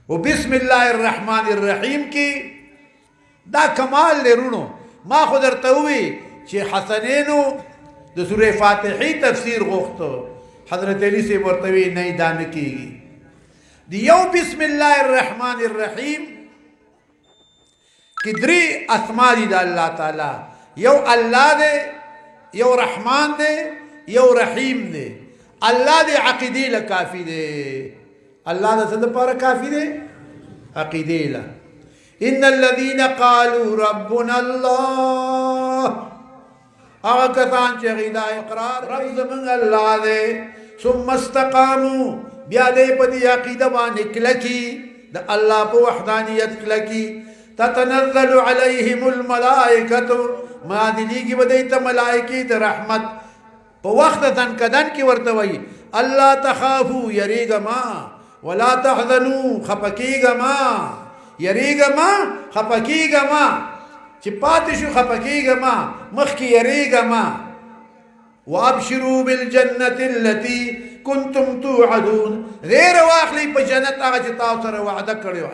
و بسم الله الرحمن الرحیم کې دا کمال لرونو ما خو درته وی چې حسنینو د سوره فاتحه تفسیر غوښتو حضرت علی سے ورته وی نه دا نه کیږي دی یو بسم الله الرحمن الرحیم کې درې اسماء دي د الله تعالی یو الله دی یو رحمان دی یو رحیم دی الله دی عقیدې له کافی دی الله د څه لپاره کافی دی عقیدې له ان الذين قالوا ربنا الله هغه کسان چې غیدا اقرار رب زمونږ الله دی ثم استقاموا بیا دې په دې عقیده باندې کلکی د الله په وحدانیت کلکی تتنزل عليهم الملائکه ما دلیږي به دې ته ملائکې د رحمت په وخت دن کدن کې ورته وایي الله تخافوا یریګه ما ولا تحزنوا خپکیګه ما یریګه ما خپکیګه ما چې پاتې شو خپکیګه ما مخکې یریګه ما وابشروا بالجنه التي كنتم توعدون غیر واخلی په جنت هغه چې تاسو سره وعده کړی و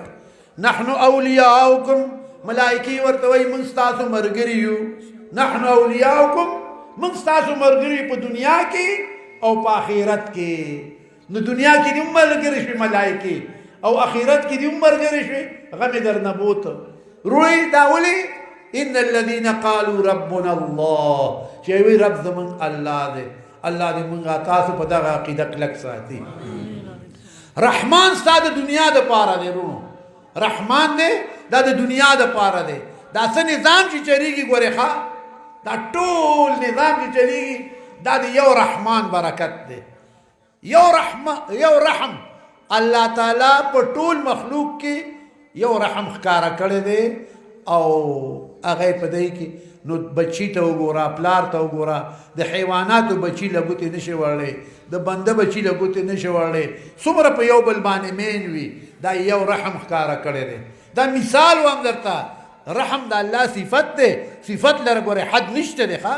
نحن اولیاؤکم ملائکی ورته وایي موږ ستاسو ملګري یو نحن اولیاؤکم موږ ستاسو ملګري په دنیا کې او په آخرت کې نو دنیا کې دې ملګري شي ملائکی او آخرت کې دې ملګري شي غم درنه بوت روی داولي ان الذين قالوا ربنا الله چې وی رب زمون الله دې الله دې موږ تاسو په دغه عقیده کلک ساتي رحمان ستاسو دنیا د پاره دی ورونو رحمان دې دا د دنیا د پاره دی دا څه نظام چې چریږي ګوره ښا دا ټول نظام چې چلیږي دا د یو رحمان برکت دی یو رحم الله تعالی په ټول مخلوق کې یو رحم ښکارا کړی دی او هغه په دې کې نو بچی ته وګوره پلار ته وګوره د حیواناتو بچی لګوتې نشي وړلې د بنده بچی لګوتې نشي وړلې څومره په یو بل باندې مین وي دا یو رحم ښکارا کړی دی دا مثال وام درته رحم د الله صفت دی صفت لره ګوره حد نشته دی ښا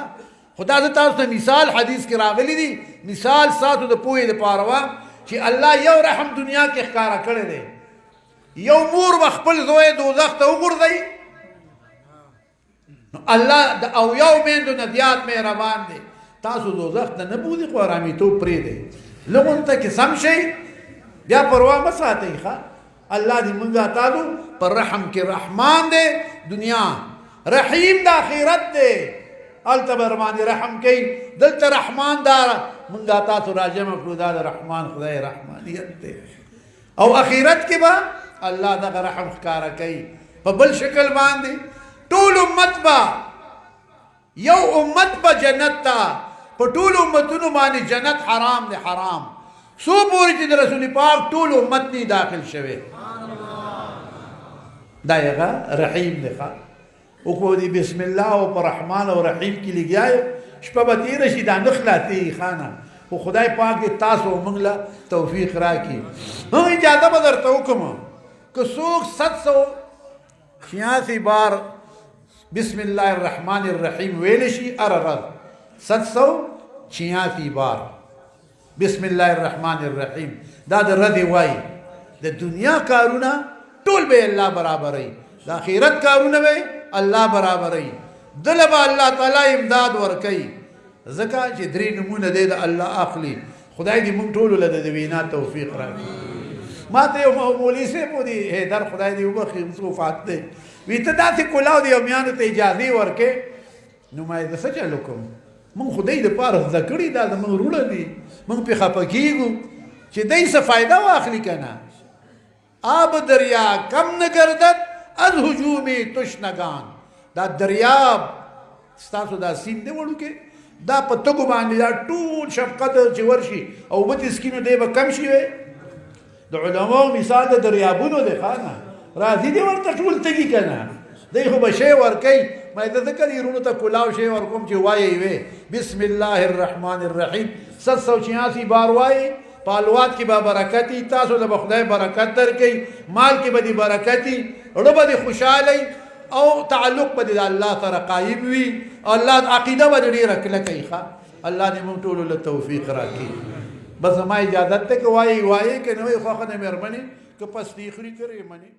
خدا ز تاسو ته مثال حدیث کې راغلی دی مثال ساتو د پوهې د پاره چې الله یو رحم دنیا کې ښکارا کړی دی یو مور خپل زوی دوزخ ته وګرځي الله د او یو میندو نه زیات مهربان دی تاسو دوزخ ته نه بوزي خو آرامي تو پرې دی لغون ته کې سم شي بیا پروا مه ساتئ ښا الله دې مونږه تاسو پر رحم کې رحمان دی دنیا رحیم د آخرت دی التبر باندې رحم کوي دلته رحمان دار مونږه تاسو راجم کړو دا رحمان خدای رحمانیت دی او آخرت کې به الله دغه رحم ښکارا کوي په بل شکل باندې ټول امت با یو امت با جنت تا په ټول امتونو باندې جنت حرام دی حرام سو پوری چې رسول پاک ټول امت نه داخل شوه دا یغه رحیم دی ښا او کو دی بسم الله او پر رحمان او رحیم کې لګیای شپه به تیر شي دا نخلاتی خانه خو خدای پاک دې تاسو موږ له توفیق راکړي نو اجازه به درته وکم که څوک 786 بار بسم الله الرحمن الرحیم ویل شي ارغ 786 بار بسم الله الرحمن الرحیم دا د رد وای د دنیا کارونه ټول به الله برابرای د آخرت کارونه به الله برابرای دلبا الله تعالی امداد ورکي زکه چې درې نمونه د الله اخلي خدای دې موږ ټول له د وینا توفیق راکړي ما ته یو مولوی سه مو دی هیدر خدای دې وبخي مصروفات دی وی ته داسې کولاو دی میانو ته اجازه ورکې نو ما دې څه چلو کوم مونږ خدای دې پاره ذکرې دا مونږ روړه دي مونږ په خپګیږو چې دې څه فائدہ واخلي کنه آب دریا کم نه گردد از هجوم تشنگان دا دریاب ستاسو دا سین دی وړو کې دا په تګو باندې دا ټول شفقت چې ورشي او وته سکینو دی به کم شي د علماء مثال د دریابونو دی خانه راځي دی ورته ټول تګي کنه دی خو به شی ورکي ما د ذکر یرونو ته کلاو شی ورکوم چې وایي وي بسم الله الرحمن الرحیم 786 بار وایي پالوات کې به برکتی تاسو د خدای برکت درکې مال کې به دي برکتی اړه به دي خوشاله او تعلق به د الله سره قائم وي الله عقیده به ډیره کله کوي ښا الله دې موږ ټول له توفیق راکړي بس ما اجازت ته کې وایي کې نه وي خو نه مهرباني که پستی خوري کرے منی